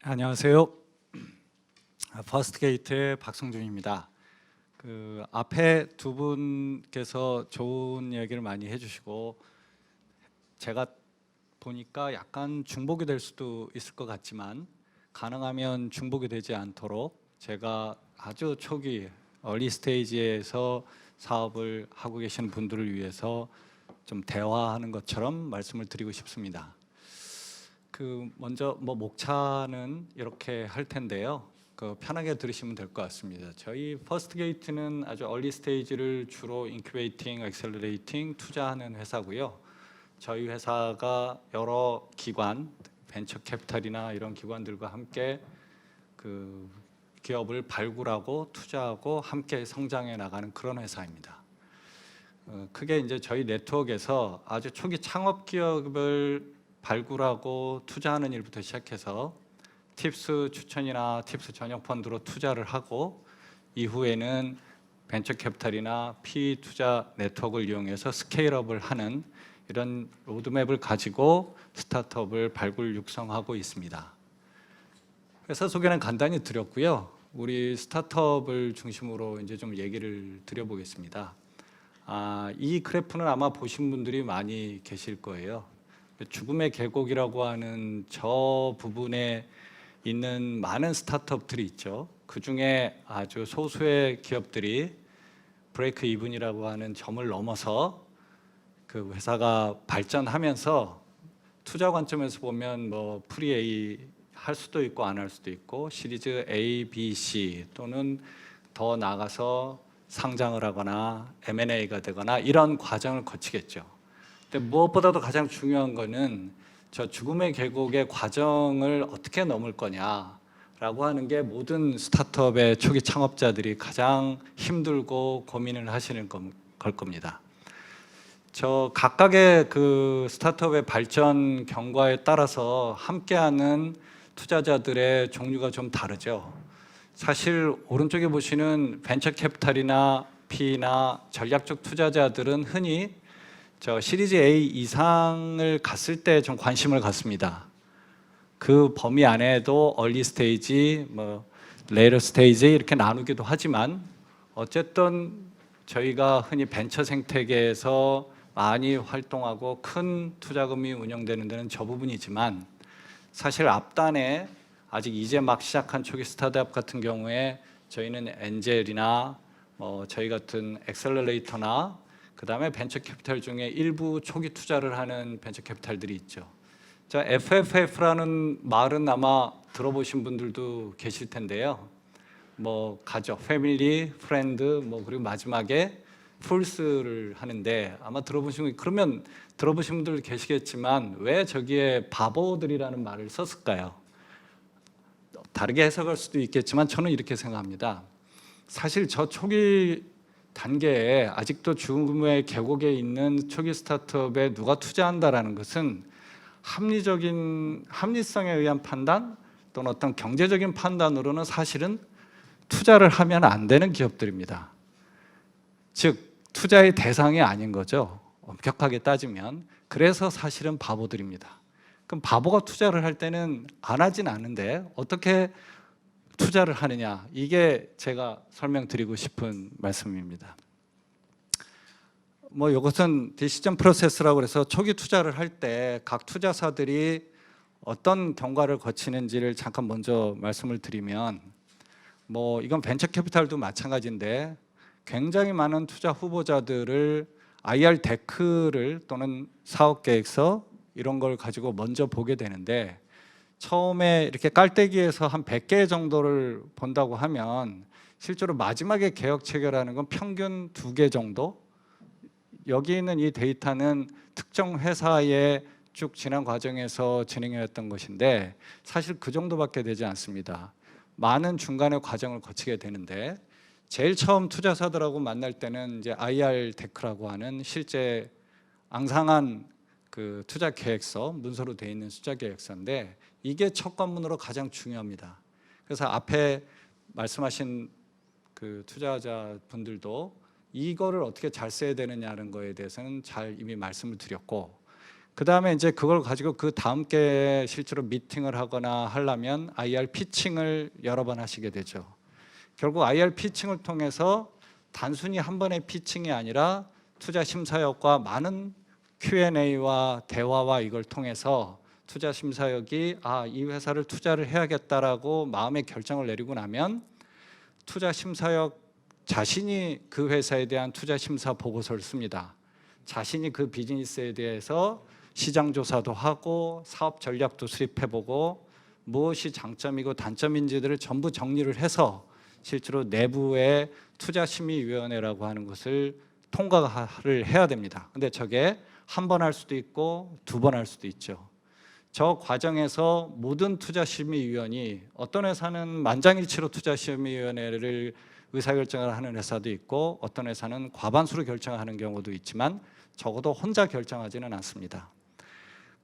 안녕하세요. 퍼스트게이트의 박성준입니다. 앞에 두 분께서 좋은 얘기를 많이 해주시고 제가 보니까 약간 중복이 될 수도 있을 것 같지만 가능하면 중복이 되지 않도록 제가 아주 초기 얼리 스테이지에서 사업을 하고 계시는 분들을 위해서 좀 대화하는 것처럼 말씀을 드리고 싶습니다. 먼저 목차는 이렇게 할 텐데요. 편하게 들으시면 될 것 같습니다. 저희 퍼스트게이트는 아주 얼리 스테이지를 주로 인큐베이팅, 액셀러레이팅, 투자하는 회사고요. 저희 회사가 여러 기관, 벤처 캐피탈이나 이런 기관들과 함께 기업을 발굴하고 투자하고 함께 성장해 나가는 그런 회사입니다. 크게 이제 저희 네트워크에서 아주 초기 창업 기업을 발굴하고 투자하는 일부터 시작해서 팁스 추천이나 팁스 전용 펀드로 투자를 하고 이후에는 벤처 캐피탈이나 PE 투자 네트워크를 이용해서 스케일업을 하는 이런 로드맵을 가지고 스타트업을 발굴 육성하고 있습니다. 회사 소개는 간단히 드렸고요. 우리 스타트업을 중심으로 이제 좀 얘기를 드려보겠습니다. 이 그래프는 아마 보신 분들이 많이 계실 거예요. 죽음의 계곡이라고 하는 저 부분에 있는 많은 스타트업들이 있죠. 그 중에 아주 소수의 기업들이 브레이크 이븐이라고 하는 점을 넘어서 그 회사가 발전하면서 투자 관점에서 보면 프리 A 할 수도 있고 안 할 수도 있고 시리즈 A, B, C 또는 더 나아가서 상장을 하거나 M&A가 되거나 이런 과정을 거치겠죠. 근데 무엇보다도 가장 중요한 거는 저 죽음의 계곡의 과정을 어떻게 넘을 거냐라고 하는 게 모든 스타트업의 초기 창업자들이 가장 힘들고 고민을 하시는 걸 겁니다. 저 각각의 그 스타트업의 발전 경과에 따라서 함께하는 투자자들의 종류가 좀 다르죠. 사실 오른쪽에 보시는 벤처 캐피탈이나 P나 전략적 투자자들은 흔히 저 시리즈 A 이상을 갔을 때 좀 관심을 갖습니다. 그 범위 안에도 얼리 스테이지, 레이터 스테이지 이렇게 나누기도 하지만 어쨌든 저희가 흔히 벤처 생태계에서 많이 활동하고 큰 투자금이 운영되는 데는 저 부분이지만 사실 앞단에 아직 이제 막 시작한 초기 스타트업 같은 경우에 저희는 엔젤이나 저희 같은 액셀러레이터나 그 다음에 벤처 캐피탈 중에 일부 초기 투자를 하는 벤처 캐피탈들이 있죠. 자, FFF라는 말은 아마 들어보신 분들도 계실 텐데요. 가죠. 패밀리, 프렌드, 그리고 마지막에 풀스를 하는데 아마 그러면 들어보신 분들 계시겠지만 왜 저기에 바보들이라는 말을 썼을까요? 다르게 해석할 수도 있겠지만 저는 이렇게 생각합니다. 사실 저 초기 단계에 아직도 죽음의 계곡에 있는 초기 스타트업에 누가 투자한다라는 것은 합리성에 의한 판단 또는 어떤 경제적인 판단으로는 사실은 투자를 하면 안 되는 기업들입니다. 즉 투자의 대상이 아닌 거죠. 엄격하게 따지면. 그래서 사실은 바보들입니다. 그럼 바보가 투자를 할 때는 안 하진 않은데 어떻게 투자를 하느냐, 이게 제가 설명드리고 싶은 말씀입니다. 이것은 디시전 프로세스라고 해서 초기 투자를 할 때 각 투자사들이 어떤 경과를 거치는지를 잠깐 먼저 말씀을 드리면 이건 벤처 캐피탈도 마찬가지인데 굉장히 많은 투자 후보자들을 IR 데크를 또는 사업 계획서 이런 걸 가지고 먼저 보게 되는데 처음에 이렇게 깔때기에서 한 100개 정도를 본다고 하면 실제로 마지막에 개혁 체결하는 건 평균 2개 정도? 여기 있는 이 데이터는 특정 회사의 쭉 지난 과정에서 진행해왔던 것인데 사실 그 정도밖에 되지 않습니다. 많은 중간의 과정을 거치게 되는데 제일 처음 투자사들하고 만날 때는 이제 IR 데크라고 하는 실제 앙상한 그 투자 계획서, 문서로 되어 있는 투자 계획서인데 이게 첫 관문으로 가장 중요합니다. 그래서 앞에 말씀하신 그 투자자분들도 이거를 어떻게 잘 써야 되느냐는 거에 대해서는 잘 이미 말씀을 드렸고, 그다음에 이제 그걸 가지고 그 다음 게 실제로 미팅을 하거나 하려면 IR 피칭을 여러 번 하시게 되죠. 결국 IR 피칭을 통해서 단순히 한 번의 피칭이 아니라 투자 심사역과 많은 Q&A와 대화와 이걸 통해서 투자 심사역이 이 회사를 투자를 해야겠다라고 마음의 결정을 내리고 나면 투자 심사역 자신이 그 회사에 대한 투자 심사 보고서를 씁니다. 자신이 그 비즈니스에 대해서 시장 조사도 하고 사업 전략도 수립해보고 무엇이 장점이고 단점인지들을 전부 정리를 해서 실제로 내부의 투자심의위원회라고 하는 것을 통과를 해야 됩니다. 근데 저게 한 번 할 수도 있고 두 번 할 수도 있죠. 저 과정에서 모든 투자심의위원이 어떤 회사는 만장일치로 투자심의위원회를 의사결정을 하는 회사도 있고 어떤 회사는 과반수로 결정하는 경우도 있지만 적어도 혼자 결정하지는 않습니다.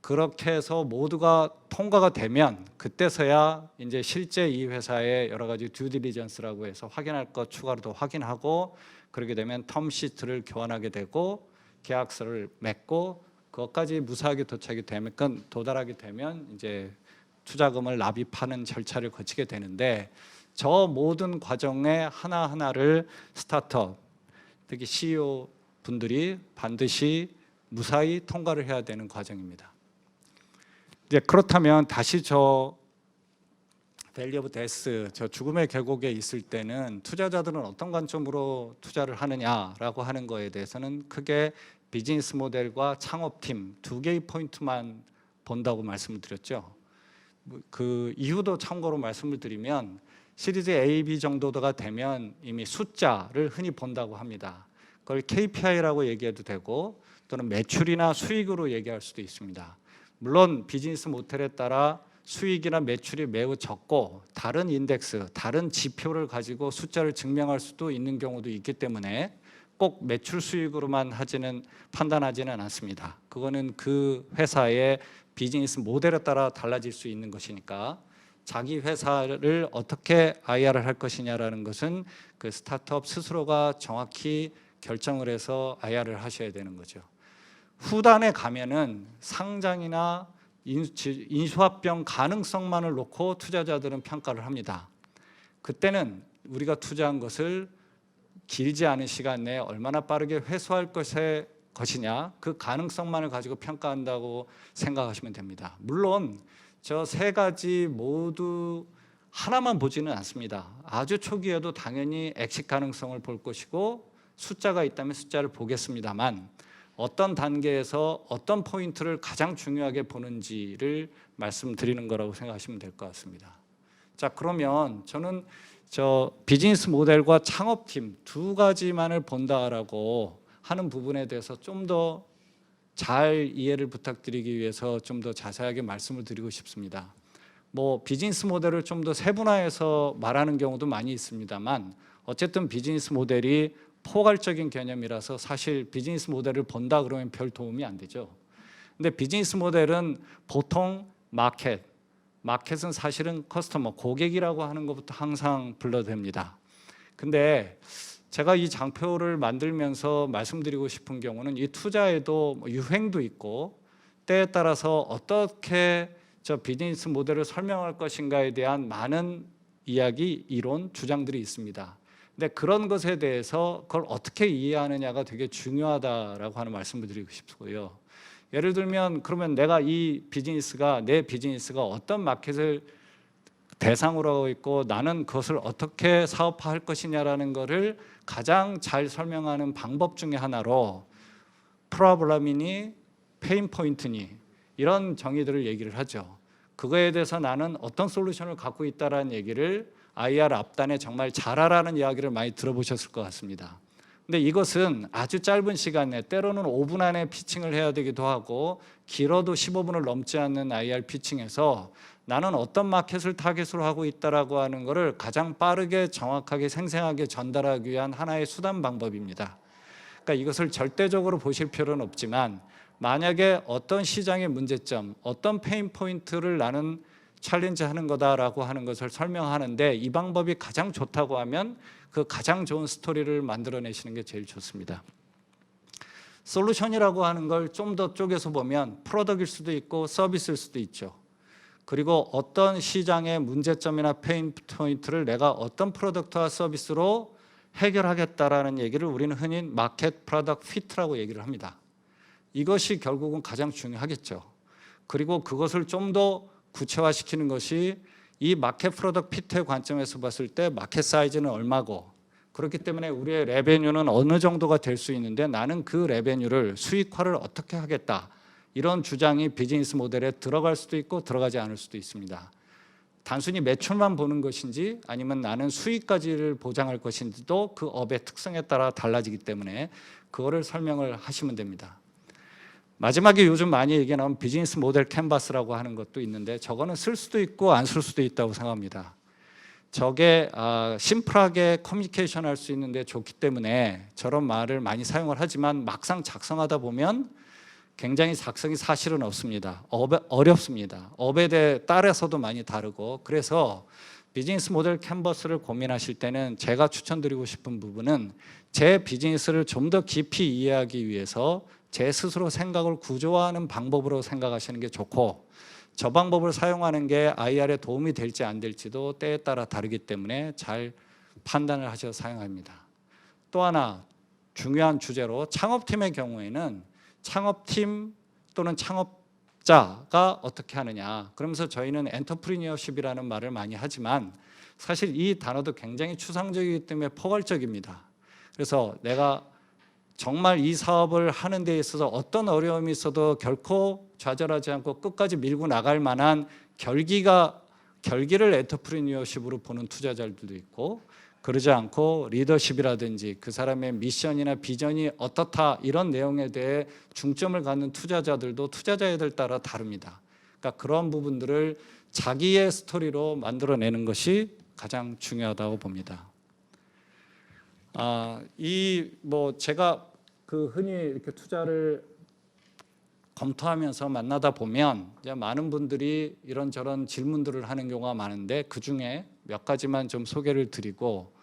그렇게 해서 모두가 통과가 되면 그때서야 이제 실제 이 회사의 여러 가지 듀딜리전스라고 해서 확인할 것 추가로도 확인하고 그렇게 되면 텀시트를 교환하게 되고 계약서를 맺고 그것까지 무사하게 도달하게 되면 이제 투자금을 납입하는 절차를 거치게 되는데 저 모든 과정의 하나하나를 스타트업 특히 CEO 분들이 반드시 무사히 통과를 해야 되는 과정입니다. 이제 그렇다면 다시 저 밸리 오브 데스, 저 죽음의 계곡에 있을 때는 투자자들은 어떤 관점으로 투자를 하느냐라고 하는 거에 대해서는 크게 비즈니스 모델과 창업팀 두 개의 포인트만 본다고 말씀을 드렸죠. 그 이유도 참고로 말씀을 드리면 시리즈 A, B 정도가 되면 이미 숫자를 흔히 본다고 합니다. 그걸 KPI라고 얘기해도 되고 또는 매출이나 수익으로 얘기할 수도 있습니다. 물론 비즈니스 모델에 따라 수익이나 매출이 매우 적고 다른 인덱스, 다른 지표를 가지고 숫자를 증명할 수도 있는 경우도 있기 때문에 꼭 매출 수익으로만 판단하지는 않습니다. 그거는 그 회사의 비즈니스 모델에 따라 달라질 수 있는 것이니까 자기 회사를 어떻게 IR을 할 것이냐라는 것은 그 스타트업 스스로가 정확히 결정을 해서 IR을 하셔야 되는 거죠. 후단에 가면은 상장이나 인수합병 가능성만을 놓고 투자자들은 평가를 합니다. 그때는 우리가 투자한 것을 길지 않은 시간 내에 얼마나 빠르게 회수할 것이냐 그 가능성만을 가지고 평가한다고 생각하시면 됩니다. 물론 저 세 가지 모두 하나만 보지는 않습니다. 아주 초기에도 당연히 엑식 가능성을 볼 것이고 숫자가 있다면 숫자를 보겠습니다만 어떤 단계에서 어떤 포인트를 가장 중요하게 보는지를 말씀드리는 거라고 생각하시면 될 것 같습니다. 자, 그러면 저는 저 비즈니스 모델과 창업팀 두 가지만을 본다라고 하는 부분에 대해서 좀 더 잘 이해를 부탁드리기 위해서 좀 더 자세하게 말씀을 드리고 싶습니다. 뭐 비즈니스 모델을 좀 더 세분화해서 말하는 경우도 많이 있습니다만 어쨌든 비즈니스 모델이 포괄적인 개념이라서 사실 비즈니스 모델을 본다 그러면 별 도움이 안 되죠. 근데 비즈니스 모델은 보통 마켓은 사실은 커스터머, 고객이라고 하는 것부터 항상 불러댑니다. 근데 제가 이 장표를 만들면서 말씀드리고 싶은 경우는 이 투자에도 유행도 있고 때에 따라서 어떻게 저 비즈니스 모델을 설명할 것인가에 대한 많은 이야기, 이론, 주장들이 있습니다. 근데 그런 것에 대해서 그걸 어떻게 이해하느냐가 되게 중요하다라고 하는 말씀을 드리고 싶고요. 예를 들면 그러면 내가 내 비즈니스가 어떤 마켓을 대상으로 하고 있고 나는 그것을 어떻게 사업화할 것이냐라는 것을 가장 잘 설명하는 방법 중에 하나로 프로블럼이니 페인 포인트니 이런 정의들을 얘기를 하죠. 그거에 대해서 나는 어떤 솔루션을 갖고 있다라는 얘기를 IR 앞단에 정말 잘하라는 이야기를 많이 들어보셨을 것 같습니다. 근데 이것은 아주 짧은 시간에 때로는 5분 안에 피칭을 해야 되기도 하고 길어도 15분을 넘지 않는 IR 피칭에서 나는 어떤 마켓을 타겟으로 하고 있다라고 하는 것을 가장 빠르게 정확하게 생생하게 전달하기 위한 하나의 수단 방법입니다. 그러니까 이것을 절대적으로 보실 필요는 없지만 만약에 어떤 시장의 문제점, 어떤 페인 포인트를 나는 챌린지하는 거다라고 하는 것을 설명하는데 이 방법이 가장 좋다고 하면 그 가장 좋은 스토리를 만들어내시는 게 제일 좋습니다. 솔루션이라고 하는 걸 좀 더 쪼개서 보면 프로덕트일 수도 있고 서비스일 수도 있죠. 그리고 어떤 시장의 문제점이나 페인 포인트를 내가 어떤 프로덕트와 서비스로 해결하겠다라는 얘기를 우리는 흔히 마켓 프로덕트 피트라고 얘기를 합니다. 이것이 결국은 가장 중요하겠죠. 그리고 그것을 좀 더 구체화시키는 것이 이 마켓 프로덕트 피트의 관점에서 봤을 때 마켓 사이즈는 얼마고, 그렇기 때문에 우리의 레베뉴는 어느 정도가 될 수 있는데 나는 그 레베뉴를 수익화를 어떻게 하겠다, 이런 주장이 비즈니스 모델에 들어갈 수도 있고 들어가지 않을 수도 있습니다. 단순히 매출만 보는 것인지 아니면 나는 수익까지를 보장할 것인지도 그 업의 특성에 따라 달라지기 때문에 그거를 설명을 하시면 됩니다. 마지막에 요즘 많이 얘기 나온 비즈니스 모델 캔버스라고 하는 것도 있는데 저거는 쓸 수도 있고 안 쓸 수도 있다고 생각합니다. 저게 심플하게 커뮤니케이션 할 수 있는데 좋기 때문에 저런 말을 많이 사용을 하지만 막상 작성하다 보면 굉장히 작성이 사실은 없습니다. 어렵습니다. 업에 따라서도 많이 다르고, 그래서 비즈니스 모델 캔버스를 고민하실 때는 제가 추천드리고 싶은 부분은 제 비즈니스를 좀 더 깊이 이해하기 위해서 제 스스로 생각을 구조화하는 방법으로 생각하시는 게 좋고, 저 방법을 사용하는 게 IR에 도움이 될지 안 될지도 때에 따라 다르기 때문에 잘 판단을 하셔서 사용합니다. 또 하나 중요한 주제로 창업팀의 경우에는 창업팀 또는 창업자가 어떻게 하느냐, 그러면서 저희는 엔터프리니어십이라는 말을 많이 하지만 사실 이 단어도 굉장히 추상적이기 때문에 포괄적입니다. 그래서 내가 정말 이 사업을 하는 데 있어서 어떤 어려움이 있어도 결코 좌절하지 않고 끝까지 밀고 나갈 만한 결기를 엔터프리니어십으로 보는 투자자들도 있고, 그러지 않고 리더십이라든지 그 사람의 미션이나 비전이 어떻다 이런 내용에 대해 중점을 갖는 투자자들도 투자자에 따라 다릅니다. 그러니까 그런 부분들을 자기의 스토리로 만들어내는 것이 가장 중요하다고 봅니다. 제가 흔히 이렇게 투자를 검토하면서 만나다 보면 이제 많은 분들이 이런저런 질문들을 하는 경우가 많은데 그 중에 몇 가지만 좀 소개를 드리고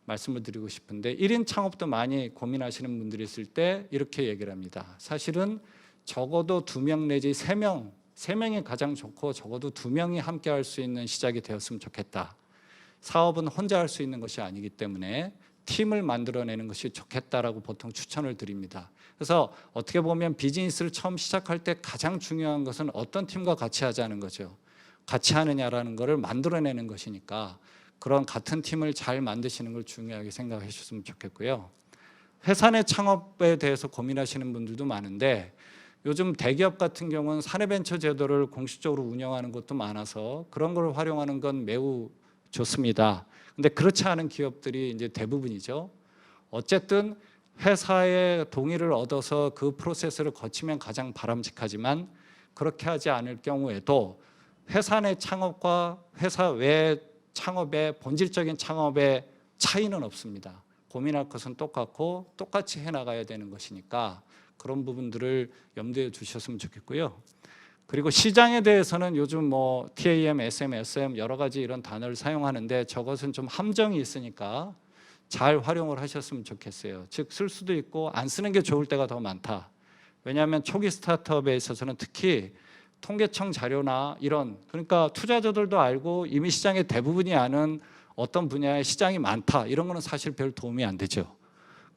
말씀을 드리고 싶은데, 1인 창업도 많이 고민하시는 분들이 있을 때 이렇게 얘기를 합니다. 사실은 적어도 2명 내지 3명이 가장 좋고 적어도 2명이 함께 할 수 있는 시작이 되었으면 좋겠다. 사업은 혼자 할 수 있는 것이 아니기 때문에 팀을 만들어내는 것이 좋겠다라고 보통 추천을 드립니다. 그래서 어떻게 보면 비즈니스를 처음 시작할 때 가장 중요한 것은 어떤 팀과 같이 하자는 거죠. 같이 하느냐라는 것을 만들어내는 것이니까 그런 같은 팀을 잘 만드시는 걸 중요하게 생각해 주셨으면 좋겠고요. 회사 내 창업에 대해서 고민하시는 분들도 많은데 요즘 대기업 같은 경우는 사내벤처 제도를 공식적으로 운영하는 것도 많아서 그런 걸 활용하는 건 매우 좋습니다. 근데 그렇지 않은 기업들이 이제 대부분이죠. 어쨌든 회사의 동의를 얻어서 그 프로세스를 거치면 가장 바람직하지만 그렇게 하지 않을 경우에도 회사 내 창업과 회사 외 창업의 본질적인 창업의 차이는 없습니다. 고민할 것은 똑같고 똑같이 해나가야 되는 것이니까 그런 부분들을 염두에 두셨으면 좋겠고요. 그리고 시장에 대해서는 요즘 TAM, SM, SM 여러 가지 이런 단어를 사용하는데 저것은 좀 함정이 있으니까 잘 활용을 하셨으면 좋겠어요. 즉 쓸 수도 있고 안 쓰는 게 좋을 때가 더 많다. 왜냐하면 초기 스타트업에 있어서는 특히 통계청 자료나 그러니까 투자자들도 알고 이미 시장의 대부분이 아는 어떤 분야의 시장이 많다, 이런 거는 사실 별 도움이 안 되죠.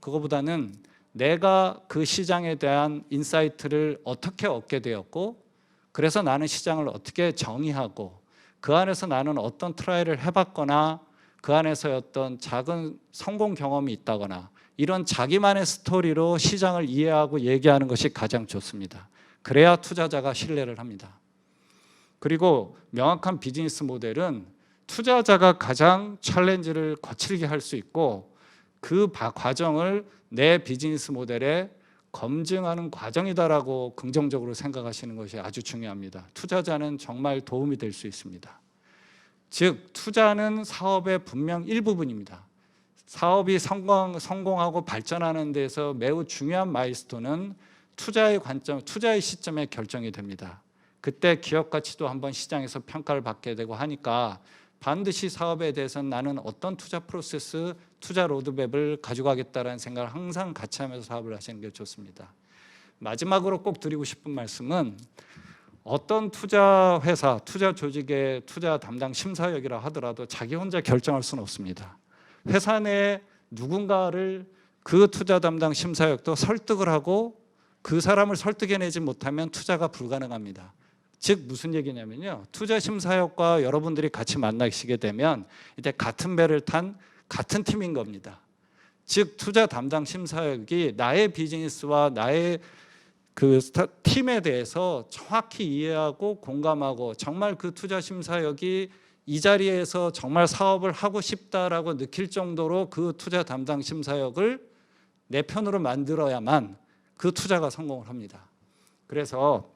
그거보다는 내가 그 시장에 대한 인사이트를 어떻게 얻게 되었고, 그래서 나는 시장을 어떻게 정의하고 그 안에서 나는 어떤 트라이를 해봤거나 그 안에서 어떤 작은 성공 경험이 있다거나 이런 자기만의 스토리로 시장을 이해하고 얘기하는 것이 가장 좋습니다. 그래야 투자자가 신뢰를 합니다. 그리고 명확한 비즈니스 모델은 투자자가 가장 챌린지를 거칠게 할 수 있고 그 과정을 내 비즈니스 모델에 검증하는 과정이다라고 긍정적으로 생각하시는 것이 아주 중요합니다. 투자자는 정말 도움이 될 수 있습니다. 즉 투자는 사업의 분명 일부분입니다. 사업이 성공하고 발전하는 데서 매우 중요한 마일스톤은 투자의 관점, 투자의 시점에 결정이 됩니다. 그때 기업 가치도 한번 시장에서 평가를 받게 되고 하니까 반드시 사업에 대해서는 나는 어떤 투자 프로세스, 투자 로드맵을 가져가겠다라는 생각을 항상 같이 하면서 사업을 하시는 게 좋습니다. 마지막으로 꼭 드리고 싶은 말씀은 어떤 투자 회사, 투자 조직의 투자 담당 심사역이라 하더라도 자기 혼자 결정할 수는 없습니다. 회사 내 누군가를 그 투자 담당 심사역도 설득을 하고 그 사람을 설득해내지 못하면 투자가 불가능합니다. 즉 무슨 얘기냐면요, 투자 심사역과 여러분들이 같이 만나시게 되면 이제 같은 배를 탄 같은 팀인 겁니다. 즉 투자 담당 심사역이 나의 비즈니스와 나의 그 팀에 대해서 정확히 이해하고 공감하고 정말 그 투자 심사역이 이 자리에서 정말 사업을 하고 싶다라고 느낄 정도로 그 투자 담당 심사역을 내 편으로 만들어야만 그 투자가 성공을 합니다. 그래서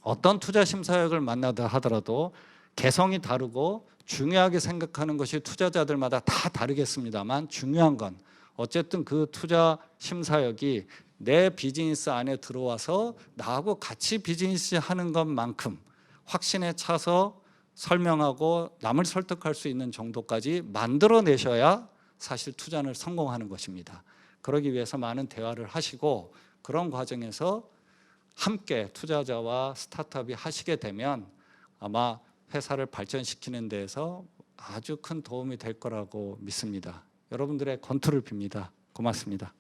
어떤 투자 심사역을 만나다 하더라도 개성이 다르고 중요하게 생각하는 것이 투자자들마다 다 다르겠습니다만, 중요한 건 어쨌든 그 투자 심사역이 내 비즈니스 안에 들어와서 나하고 같이 비즈니스 하는 것만큼 확신에 차서 설명하고 남을 설득할 수 있는 정도까지 만들어내셔야 사실 투자는 성공하는 것입니다. 그러기 위해서 많은 대화를 하시고 그런 과정에서 함께 투자자와 스타트업이 하시게 되면 아마 회사를 발전시키는 데에서 아주 큰 도움이 될 거라고 믿습니다. 여러분들의 건투를 빕니다. 고맙습니다.